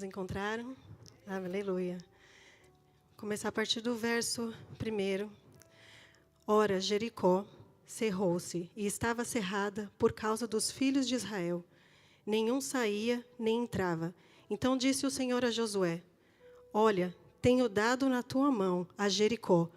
Todos encontraram? Aleluia. Começar a partir do verso 1. Ora, Jericó cerrou-se e estava cerrada por causa dos filhos de Israel. Nenhum saía nem entrava. Então disse o Senhor a Josué: Olha, tenho dado na tua mão a Jericó,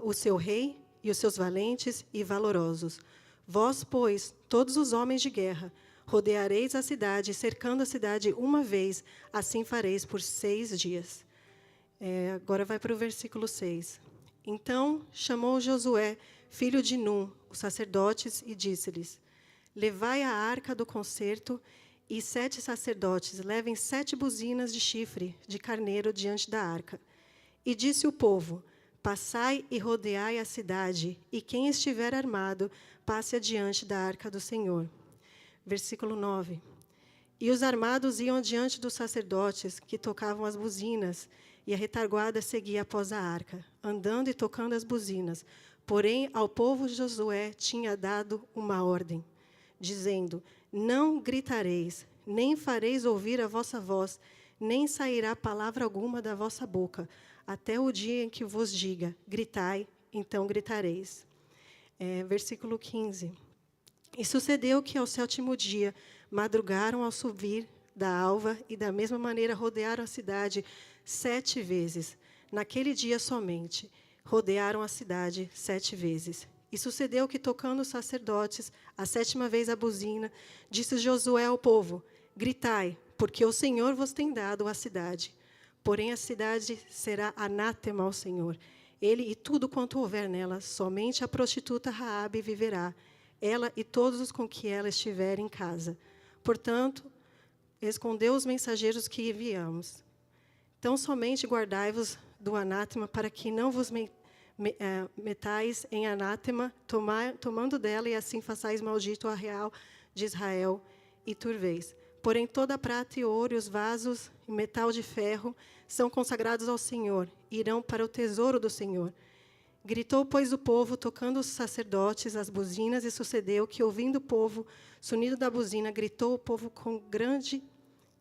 o seu rei e os seus valentes e valorosos. Vós, pois, todos os homens de guerra, rodeareis a cidade, cercando a cidade uma vez, assim fareis por 6 dias. Agora vai para o versículo 6. Então chamou Josué, filho de Num, os sacerdotes, e disse-lhes: Levai a arca do concerto, e 7 sacerdotes levem 7 buzinas de chifre de carneiro diante da arca. E disse o povo: Passai e rodeai a cidade, e quem estiver armado, passe adiante da arca do Senhor. Versículo 9. E os armados iam diante dos sacerdotes, que tocavam as buzinas, e a retaguarda seguia após a arca, andando e tocando as buzinas. Porém, ao povo Josué tinha dado uma ordem, dizendo: Não gritareis, nem fareis ouvir a vossa voz, nem sairá palavra alguma da vossa boca, até o dia em que vos diga: gritai, então gritareis. Versículo 15. E sucedeu que, ao 7º dia, madrugaram ao subir da alva, e da mesma maneira rodearam a cidade 7 vezes. Naquele dia somente, rodearam a cidade 7 vezes. E sucedeu que, tocando os sacerdotes, a 7ª vez a buzina, disse Josué ao povo: Gritai, porque o Senhor vos tem dado a cidade. Porém, a cidade será anátema ao Senhor, ele e tudo quanto houver nela. Somente a prostituta Raabe viverá, ela e todos os com que ela estiver em casa. Portanto, escondeu os mensageiros que enviamos. Então, somente guardai-vos do anátema, para que não vos metais em anátema, tomando dela, e assim façais maldito a real de Israel, e turveis. Porém, toda a prata e ouro, e os vasos, e metal de ferro, são consagrados ao Senhor, e irão para o tesouro do Senhor. Gritou, pois, o povo, tocando os sacerdotes as buzinas, e sucedeu que, ouvindo o povo, sonido da buzina, gritou o povo com grande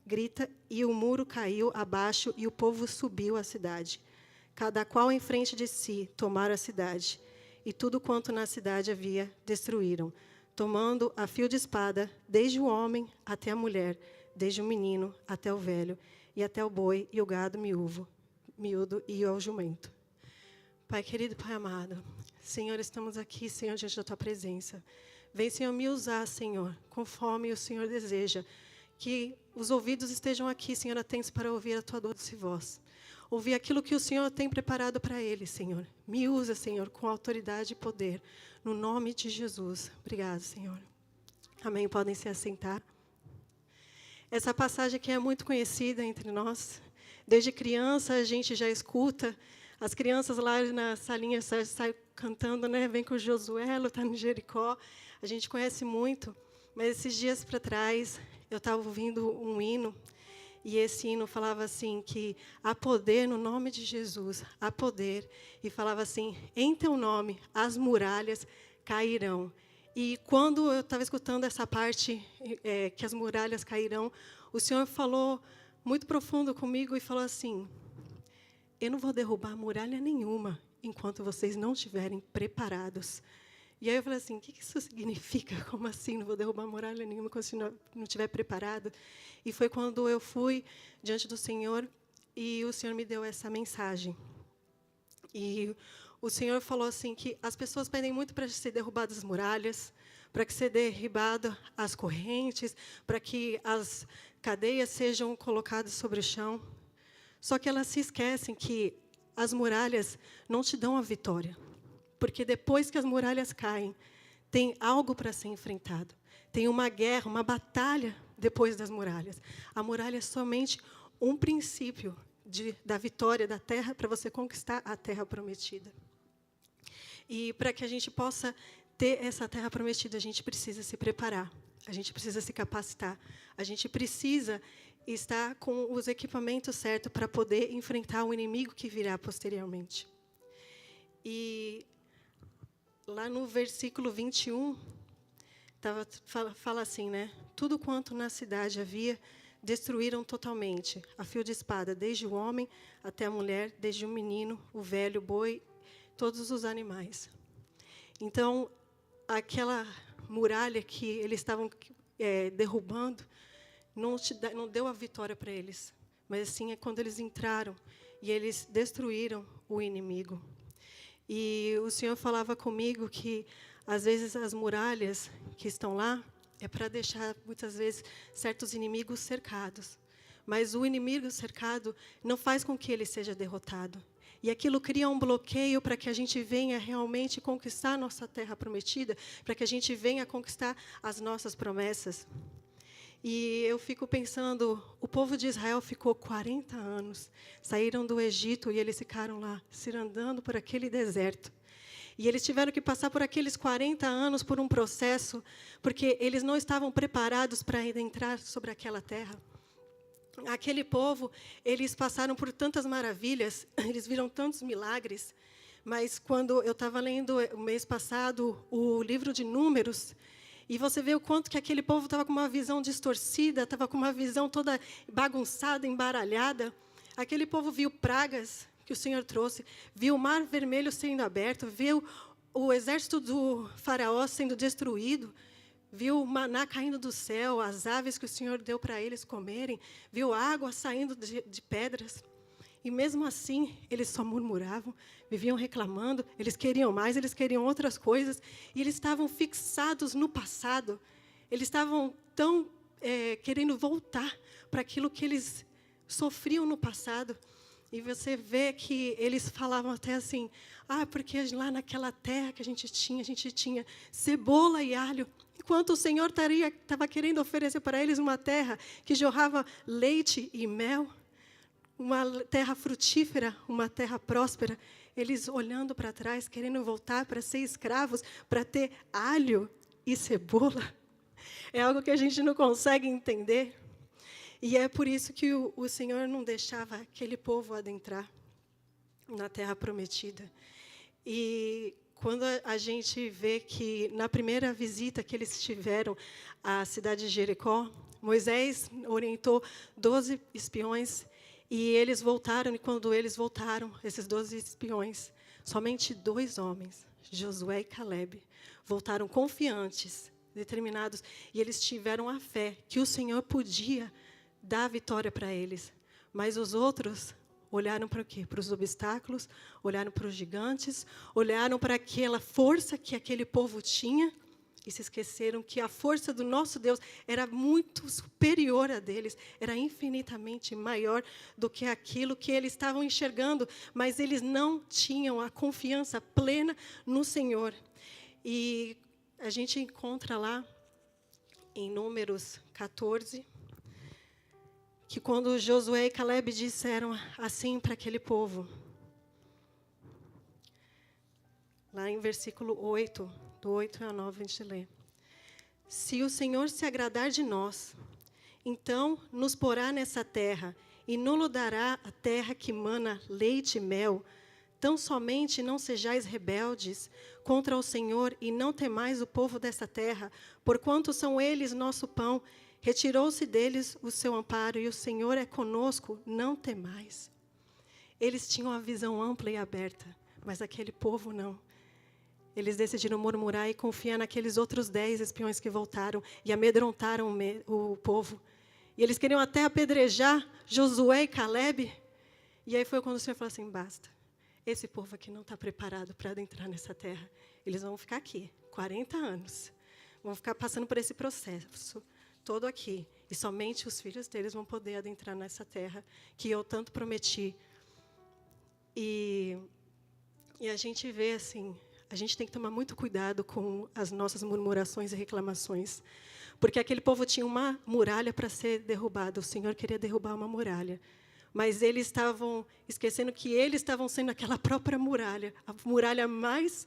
grita, e o muro caiu abaixo, e o povo subiu à cidade. Cada qual em frente de si tomaram a cidade, e tudo quanto na cidade havia destruíram, tomando a fio de espada, desde o homem até a mulher, desde o menino até o velho, e até o boi e o gado miúdo e ao jumento. Pai querido, Pai amado, Senhor, estamos aqui, Senhor, diante da Tua presença. Vem, Senhor, me usar, Senhor, conforme o Senhor deseja. Que os ouvidos estejam aqui, Senhor, atentos para ouvir a Tua doce voz. Ouvir aquilo que o Senhor tem preparado para eles, Senhor. Me usa, Senhor, com autoridade e poder. No nome de Jesus. Obrigado, Senhor. Amém. Podem se assentar. Essa passagem aqui é muito conhecida entre nós. Desde criança a gente já escuta. As crianças lá na salinha saem cantando, né? Vem com o Josué, lutar no Jericó. A gente conhece muito. Mas esses dias para trás, eu estava ouvindo um hino, e esse hino falava assim, que há poder no nome de Jesus, há poder. E falava assim: em teu nome as muralhas cairão. E quando eu estava escutando essa parte, que as muralhas cairão, o Senhor falou muito profundo comigo e falou assim: eu não vou derrubar muralha nenhuma enquanto vocês não estiverem preparados. E aí eu falei assim: o que isso significa? Como assim, não vou derrubar muralha nenhuma quando você não estiver preparado? E foi quando eu fui diante do Senhor e o Senhor me deu essa mensagem. E o Senhor falou assim que as pessoas pedem muito para ser derrubadas as muralhas, para que seja derribada as correntes, para que as cadeias sejam colocadas sobre o chão. Só que elas se esquecem que as muralhas não te dão a vitória. Porque depois que as muralhas caem, tem algo para ser enfrentado. Tem uma guerra, uma batalha depois das muralhas. A muralha é somente um princípio da vitória da terra para você conquistar a terra prometida. E para que a gente possa ter essa terra prometida, a gente precisa se preparar. A gente precisa se capacitar. A gente precisa estar com os equipamentos certos para poder enfrentar o inimigo que virá posteriormente. E lá no versículo 21, fala assim, né? Tudo quanto na cidade havia destruíram totalmente, a fio de espada, desde o homem até a mulher, desde o menino, o velho, o boi, todos os animais. Então, aquela muralha que eles estavam derrubando, não deu a vitória para eles. Mas, assim, é quando eles entraram e eles destruíram o inimigo. E o Senhor falava comigo que, às vezes, as muralhas que estão lá é para deixar, muitas vezes, certos inimigos cercados. Mas o inimigo cercado não faz com que ele seja derrotado. E aquilo cria um bloqueio para que a gente venha realmente conquistar a nossa terra prometida, para que a gente venha conquistar as nossas promessas. E eu fico pensando, o povo de Israel ficou 40 anos, saíram do Egito e eles ficaram lá, se andando por aquele deserto. E eles tiveram que passar por aqueles 40 anos por um processo, porque eles não estavam preparados para entrar sobre aquela terra. Aquele povo, eles passaram por tantas maravilhas, eles viram tantos milagres, mas quando eu estava lendo o mês passado o livro de Números, e você vê o quanto que aquele povo estava com uma visão distorcida, estava com uma visão toda bagunçada, embaralhada. Aquele povo viu pragas que o Senhor trouxe, viu o mar vermelho sendo aberto, viu o exército do faraó sendo destruído, viu o maná caindo do céu, as aves que o Senhor deu para eles comerem, viu água saindo de pedras. E, mesmo assim, eles só murmuravam, viviam reclamando, eles queriam mais, eles queriam outras coisas, e eles estavam fixados no passado. Eles estavam tão querendo voltar para aquilo que eles sofriam no passado. E você vê que eles falavam até assim, porque lá naquela terra que a gente tinha cebola e alho, enquanto o Senhor estava querendo oferecer para eles uma terra que jorrava leite e mel, uma terra frutífera, uma terra próspera, eles olhando para trás, querendo voltar para ser escravos, para ter alho e cebola. É algo que a gente não consegue entender. E é por isso que o Senhor não deixava aquele povo adentrar na terra prometida. E quando a gente vê que, na primeira visita que eles tiveram à cidade de Jericó, Moisés orientou 12 espiões. E eles voltaram, e quando eles voltaram, esses 12 espiões, somente 2 homens, Josué e Caleb, voltaram confiantes, determinados, e eles tiveram a fé que o Senhor podia dar a vitória para eles. Mas os outros olharam para o quê? Para os obstáculos, olharam para os gigantes, olharam para aquela força que aquele povo tinha, e se esqueceram que a força do nosso Deus era muito superior a deles, era infinitamente maior do que aquilo que eles estavam enxergando, mas eles não tinham a confiança plena no Senhor. E a gente encontra lá, em Números 14, que quando Josué e Caleb disseram assim para aquele povo, lá em versículo 8, do 8 ao 9, a gente lê. Se o Senhor se agradar de nós, então nos porá nessa terra, e nos dará a terra que mana leite e mel. Tão somente não sejais rebeldes contra o Senhor, e não temais o povo dessa terra, porquanto são eles nosso pão. Retirou-se deles o seu amparo, e o Senhor é conosco, não temais. Eles tinham a visão ampla e aberta, mas aquele povo não. Eles decidiram murmurar e confiar naqueles outros 10 espiões que voltaram e amedrontaram o povo. E eles queriam até apedrejar Josué e Caleb. E aí foi quando o Senhor falou assim, basta. Esse povo aqui não está preparado para adentrar nessa terra. Eles vão ficar aqui 40 anos. Vão ficar passando por esse processo todo aqui. E somente os filhos deles vão poder adentrar nessa terra que eu tanto prometi. E a gente vê assim... A gente tem que tomar muito cuidado com as nossas murmurações e reclamações. Porque aquele povo tinha uma muralha para ser derrubada. O Senhor queria derrubar uma muralha. Mas eles estavam esquecendo que eles estavam sendo aquela própria muralha. A muralha mais...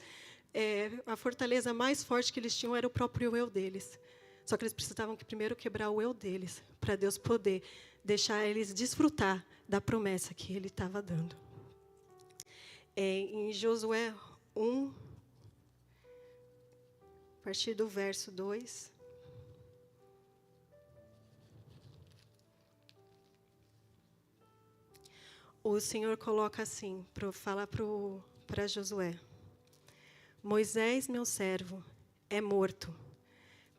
a fortaleza mais forte que eles tinham era o próprio eu deles. Só que eles precisavam primeiro quebrar o eu deles, para Deus poder deixar eles desfrutar da promessa que Ele estava dando. Em Josué 1... a partir do verso 2. o Senhor coloca assim, fala para Josué: Moisés, meu servo, é morto.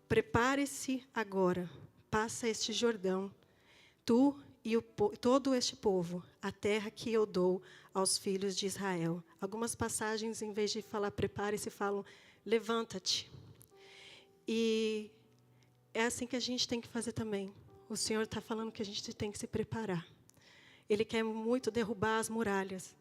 Prepare-se agora, passa este Jordão, tu e todo este povo, a terra que eu dou aos filhos de Israel. Algumas passagens, em vez de falar prepare-se, falam levanta-te. E é assim que a gente tem que fazer também. O Senhor está falando que a gente tem que se preparar. Ele quer muito derrubar as muralhas,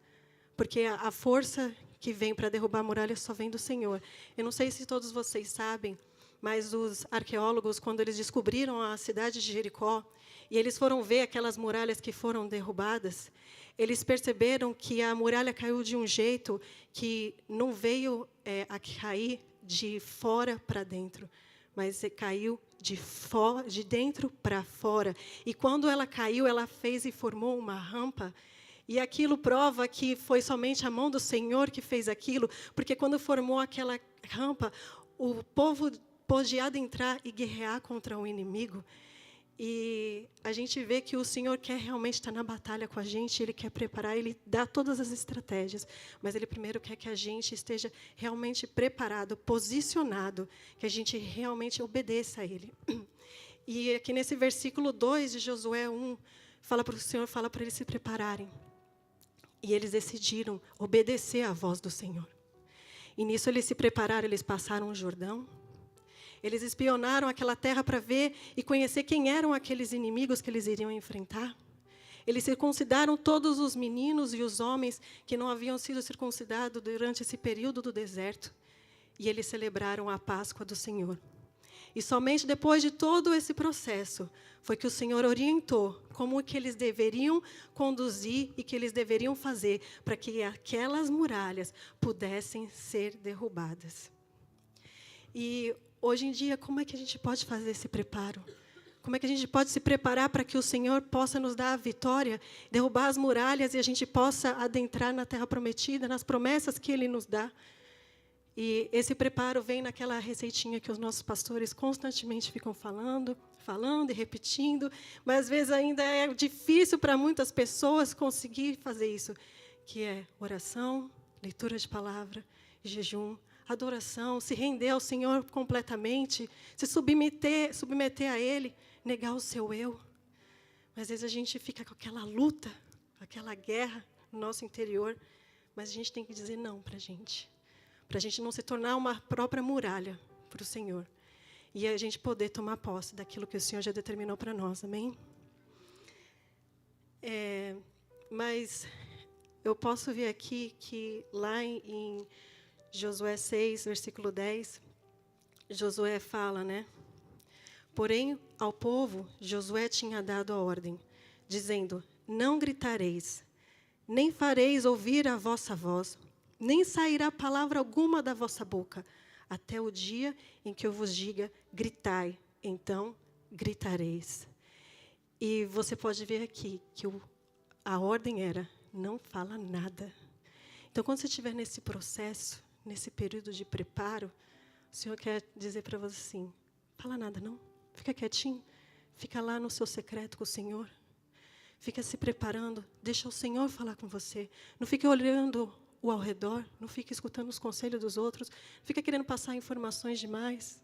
porque a força que vem para derrubar a muralha só vem do Senhor. Eu não sei se todos vocês sabem, mas os arqueólogos, quando eles descobriram a cidade de Jericó, e eles foram ver aquelas muralhas que foram derrubadas, eles perceberam que a muralha caiu de um jeito que não veio a cair de fora para dentro, mas caiu de dentro para fora. E quando ela caiu, ela fez e formou uma rampa. E aquilo prova que foi somente a mão do Senhor que fez aquilo, porque quando formou aquela rampa, o povo podia adentrar e guerrear contra o inimigo. E a gente vê que o Senhor quer realmente estar na batalha com a gente, Ele quer preparar, Ele dá todas as estratégias, mas Ele primeiro quer que a gente esteja realmente preparado, posicionado, que a gente realmente obedeça a Ele. E aqui nesse versículo 2 de Josué 1, fala para o Senhor, fala para eles se prepararem. E eles decidiram obedecer à voz do Senhor. E nisso eles se prepararam, eles passaram o Jordão. Eles espionaram aquela terra para ver e conhecer quem eram aqueles inimigos que eles iriam enfrentar. Eles circuncidaram todos os meninos e os homens que não haviam sido circuncidados durante esse período do deserto. E eles celebraram a Páscoa do Senhor. E somente depois de todo esse processo foi que o Senhor orientou como que eles deveriam conduzir e que eles deveriam fazer para que aquelas muralhas pudessem ser derrubadas. E hoje em dia, como é que a gente pode fazer esse preparo? Como é que a gente pode se preparar para que o Senhor possa nos dar a vitória, derrubar as muralhas e a gente possa adentrar na terra prometida, nas promessas que Ele nos dá? E esse preparo vem naquela receitinha que os nossos pastores constantemente ficam falando e repetindo, mas às vezes ainda é difícil para muitas pessoas conseguir fazer isso, que é oração, leitura de palavra, jejum, adoração, se render ao Senhor completamente, se submeter a Ele, negar o seu eu. Mas às vezes a gente fica com aquela luta, aquela guerra no nosso interior, mas a gente tem que dizer não para a gente não se tornar uma própria muralha para o Senhor. E a gente poder tomar posse daquilo que o Senhor já determinou para nós, amém? Mas eu posso ver aqui que lá em Josué 6, versículo 10, Josué fala, né? Porém, ao povo, Josué tinha dado a ordem, dizendo: não gritareis, nem fareis ouvir a vossa voz, nem sairá palavra alguma da vossa boca, até o dia em que eu vos diga, gritai, então gritareis. E você pode ver aqui que a ordem era, não fala nada. Então, quando você estiver nesse processo, nesse período de preparo, o Senhor quer dizer para você assim, fala nada não, fica quietinho, fica lá no seu secreto com o Senhor, fica se preparando, deixa o Senhor falar com você, não fique olhando ao redor, não fique escutando os conselhos dos outros, não fica querendo passar informações demais.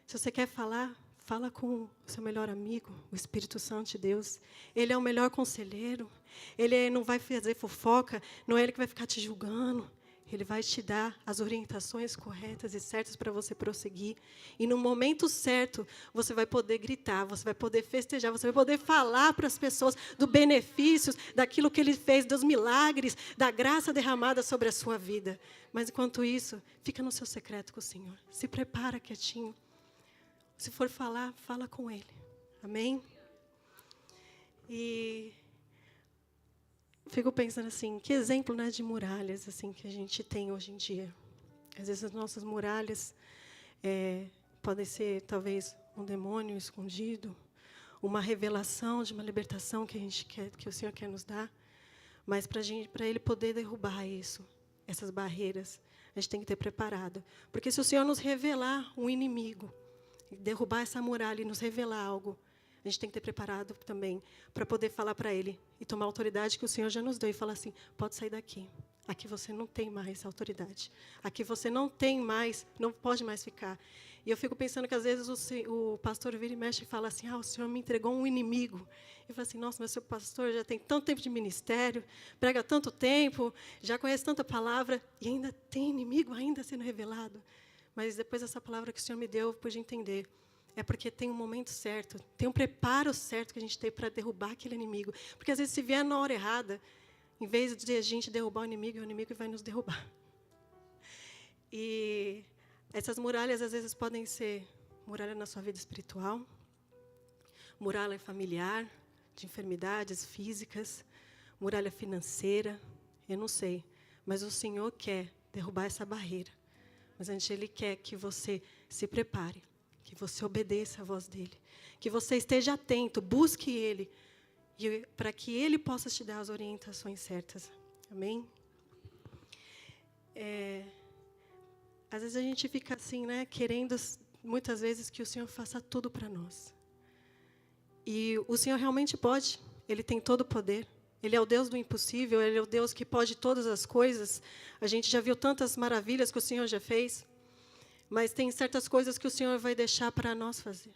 Se você quer falar, fala com o seu melhor amigo, o Espírito Santo de Deus. Ele é o melhor conselheiro, ele não vai fazer fofoca, não é ele que vai ficar te julgando. Ele vai te dar as orientações corretas e certas para você prosseguir. E, no momento certo, você vai poder gritar, você vai poder festejar, você vai poder falar para as pessoas dos benefícios, daquilo que Ele fez, dos milagres, da graça derramada sobre a sua vida. Mas, enquanto isso, fica no seu secreto com o Senhor. Se prepara quietinho. Se for falar, fala com Ele. Amém? E fico pensando assim, que exemplo, né, de muralhas assim que a gente tem hoje em dia. Às vezes as nossas muralhas podem ser talvez um demônio escondido, uma revelação de uma libertação que a gente quer, que o Senhor quer nos dar, mas para Ele poder derrubar isso, essas barreiras, a gente tem que ter preparado, porque se o Senhor nos revelar um inimigo, derrubar essa muralha e nos revelar algo, a gente tem que ter preparado também para poder falar para ele e tomar a autoridade que o Senhor já nos deu e falar assim, pode sair daqui. Aqui você não tem mais autoridade. Aqui você não tem mais, não pode mais ficar. E eu fico pensando que, às vezes, o pastor vira e mexe e fala assim, o Senhor me entregou um inimigo. Eu falo assim, nossa, mas seu pastor já tem tanto tempo de ministério, prega tanto tempo, já conhece tanta palavra, e ainda tem inimigo ainda sendo revelado. Mas depois dessa palavra que o Senhor me deu, eu pude entender. É porque tem um momento certo, tem um preparo certo que a gente tem para derrubar aquele inimigo. Porque, às vezes, se vier na hora errada, em vez de a gente derrubar o inimigo vai nos derrubar. E essas muralhas, às vezes, podem ser muralha na sua vida espiritual, muralha familiar, de enfermidades físicas, muralha financeira, eu não sei. Mas o Senhor quer derrubar essa barreira. Mas antes Ele quer que você se prepare, que você obedeça a voz dEle, que você esteja atento, busque Ele, para que Ele possa te dar as orientações certas. Amém? Às vezes a gente fica assim, né, querendo, muitas vezes, que o Senhor faça tudo para nós. E o Senhor realmente pode. Ele tem todo o poder. Ele é o Deus do impossível, Ele é o Deus que pode todas as coisas. A gente já viu tantas maravilhas que o Senhor já fez, mas tem certas coisas que o Senhor vai deixar para nós fazer.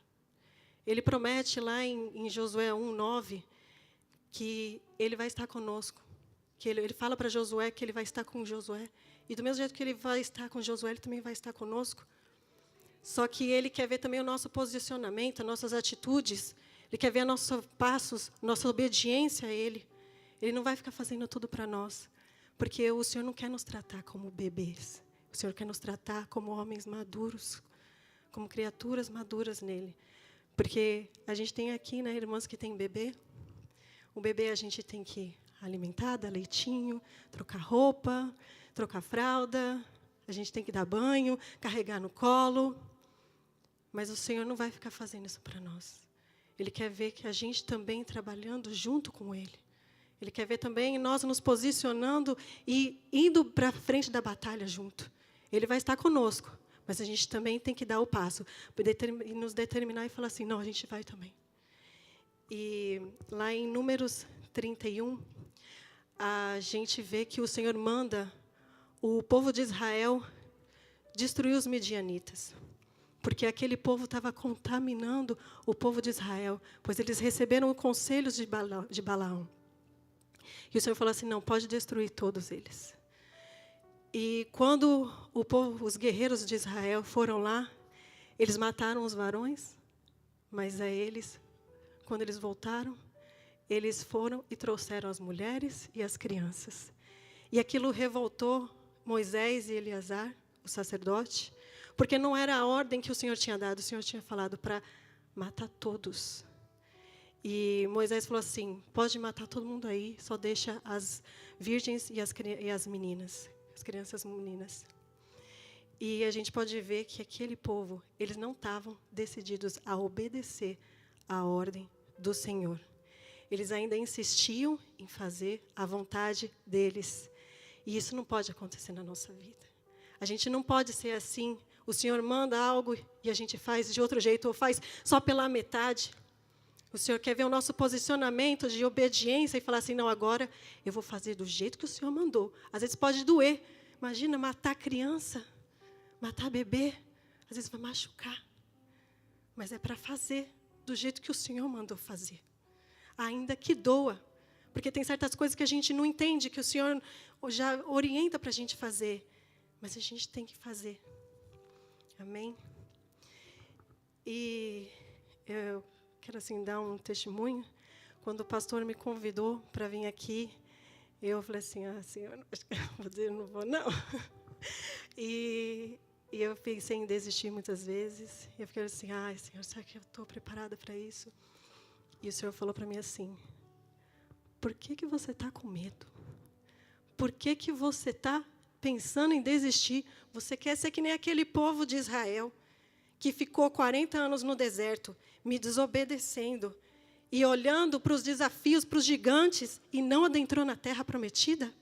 Ele promete lá em Josué 1:9, que Ele vai estar conosco. Que ele fala para Josué que Ele vai estar com Josué. E do mesmo jeito que Ele vai estar com Josué, Ele também vai estar conosco. Só que Ele quer ver também o nosso posicionamento, as nossas atitudes. Ele quer ver nossos passos, nossa obediência a Ele. Ele não vai ficar fazendo tudo para nós. Porque o Senhor não quer nos tratar como bebês. O Senhor quer nos tratar como homens maduros, como criaturas maduras nele. Porque a gente tem aqui, né, irmãs que têm bebê. O bebê a gente tem que alimentar, dar leitinho, trocar roupa, trocar fralda. A gente tem que dar banho, carregar no colo. Mas o Senhor não vai ficar fazendo isso para nós. Ele quer ver que a gente também trabalhando junto com Ele. Ele quer ver também nós nos posicionando e indo para frente da batalha junto. Ele vai estar conosco, mas a gente também tem que dar o passo e nos determinar e falar assim, não, a gente vai também. E lá em Números 31, a gente vê que o Senhor manda o povo de Israel destruir os midianitas. Porque aquele povo estava contaminando o povo de Israel, pois eles receberam conselhos de Balaão. E o Senhor falou assim, não, pode destruir todos eles. E quando os guerreiros de Israel foram lá, eles mataram os varões, mas a eles, quando eles voltaram, eles foram e trouxeram as mulheres e as crianças. E aquilo revoltou Moisés e Eleazar, o sacerdote, porque não era a ordem que o Senhor tinha dado. O Senhor tinha falado para matar todos. E Moisés falou assim, pode matar todo mundo aí, só deixa as virgens e as meninas, as crianças meninas. E a gente pode ver que aquele povo, eles não estavam decididos a obedecer à ordem do Senhor. Eles ainda insistiam em fazer a vontade deles. E isso não pode acontecer na nossa vida. A gente não pode ser assim. O Senhor manda algo e a gente faz de outro jeito, ou faz só pela metade. O Senhor quer ver o nosso posicionamento de obediência e falar assim, não, agora eu vou fazer do jeito que o Senhor mandou. Às vezes pode doer. Imagina matar criança, matar bebê. Às vezes vai machucar. Mas é para fazer do jeito que o Senhor mandou fazer. Ainda que doa. Porque tem certas coisas que a gente não entende, que o Senhor já orienta para a gente fazer. Mas a gente tem que fazer. Amém? E eu quero assim dar um testemunho. Quando o pastor me convidou para vir aqui, eu falei assim, Senhor, acho que eu não vou, não. E eu pensei em desistir muitas vezes. E eu fiquei assim, Senhor, será que eu estou preparada para isso? E o Senhor falou para mim assim, por que você está com medo? Por que você está pensando em desistir? Você quer ser que nem aquele povo de Israel, que ficou 40 anos no deserto, me desobedecendo, e olhando para os desafios, para os gigantes, e não adentrou na terra prometida?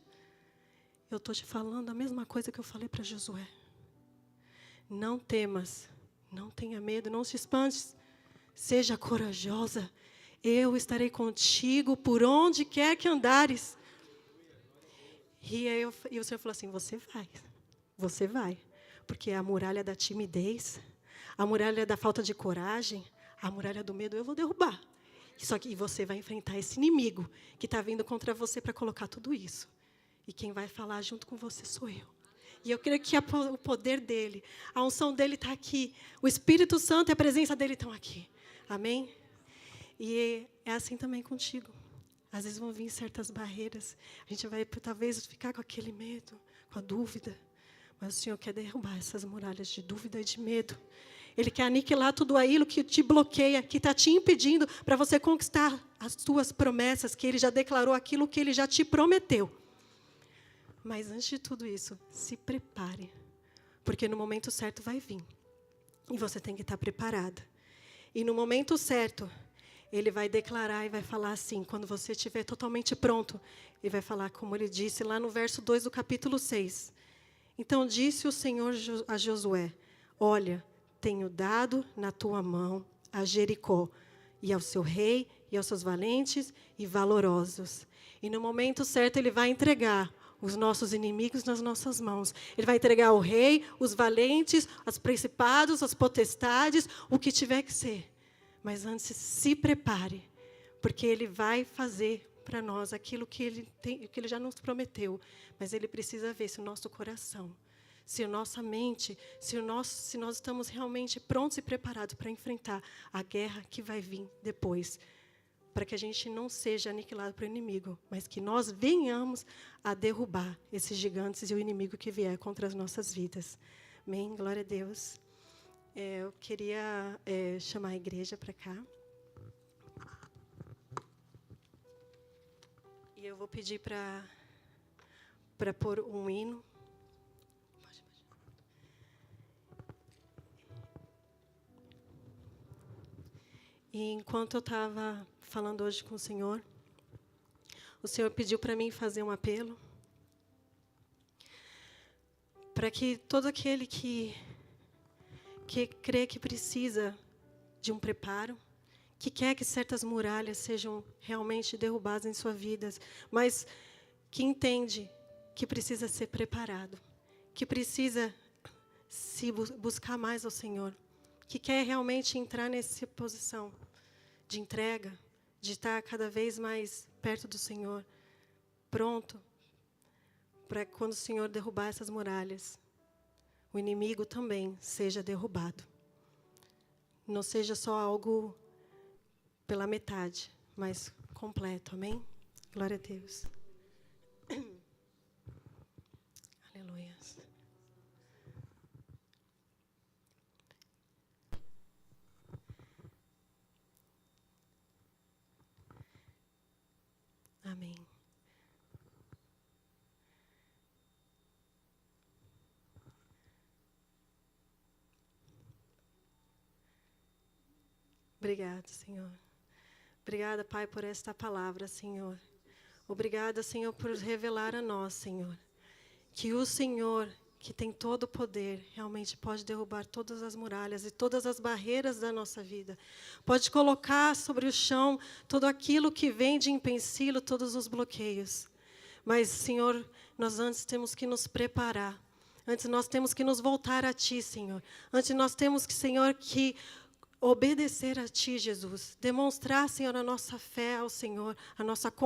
Eu estou te falando a mesma coisa que eu falei para Josué. Não temas, não tenha medo, não se espantes. seja corajosa. Eu estarei contigo por onde quer que andares. E o Senhor falou assim, você vai. Porque a muralha da timidez, a muralha da falta de coragem, a muralha do medo eu vou derrubar. Só que você vai enfrentar esse inimigo que está vindo contra você para colocar tudo isso. E quem vai falar junto com você sou eu. E eu creio que o poder dele, a unção dele está aqui. O Espírito Santo e a presença dele estão aqui. Amém? E é assim também contigo. Às vezes vão vir certas barreiras. A gente vai, talvez, ficar com aquele medo, com a dúvida. Mas o Senhor quer derrubar essas muralhas de dúvida e de medo. Ele quer aniquilar tudo aquilo que te bloqueia, que está te impedindo para você conquistar as tuas promessas, que Ele já declarou, aquilo que Ele já te prometeu. Mas, antes de tudo isso, se prepare. Porque no momento certo vai vir. E você tem que estar preparada. E no momento certo, Ele vai declarar e vai falar assim, quando você estiver totalmente pronto, Ele vai falar, como Ele disse lá no verso 2 do capítulo 6. Então disse o Senhor a Josué, olha, tenho dado na tua mão a Jericó, e ao seu rei, e aos seus valentes e valorosos. E no momento certo Ele vai entregar os nossos inimigos nas nossas mãos. Ele vai entregar o rei, os valentes, os principados, as potestades, o que tiver que ser. Mas antes, se prepare, porque Ele vai fazer para nós aquilo que Ele já nos prometeu. Mas Ele precisa ver se o nosso coração, se a nossa mente, se nós estamos realmente prontos e preparados para enfrentar a guerra que vai vir depois. Para que a gente não seja aniquilado pelo inimigo, mas que nós venhamos a derrubar esses gigantes e o inimigo que vier contra as nossas vidas. Amém? Glória a Deus. Eu queria chamar a igreja para cá. E eu vou pedir para pôr um hino. E enquanto eu estava falando hoje com o Senhor pediu para mim fazer um apelo para que todo aquele que crê que precisa de um preparo, que quer que certas muralhas sejam realmente derrubadas em suas vidas, mas que entende que precisa ser preparado, que precisa se buscar mais ao Senhor, que quer realmente entrar nessa posição de entrega, de estar cada vez mais perto do Senhor, pronto para quando o Senhor derrubar essas muralhas, o inimigo também seja derrubado. Não seja só algo pela metade, mas completo. Amém? Glória a Deus. Aleluia. Amém. Obrigada, Senhor. Obrigada, Pai, por esta palavra, Senhor. Obrigada, Senhor, por revelar a nós, Senhor, que o Senhor, que tem todo o poder, realmente pode derrubar todas as muralhas e todas as barreiras da nossa vida. Pode colocar sobre o chão tudo aquilo que vem de empecilho, todos os bloqueios. Mas, Senhor, nós antes temos que nos preparar. Antes nós temos que nos voltar a Ti, Senhor. Antes nós temos que, Senhor, que obedecer a Ti, Jesus. Demonstrar, Senhor, a nossa fé ao Senhor, a nossa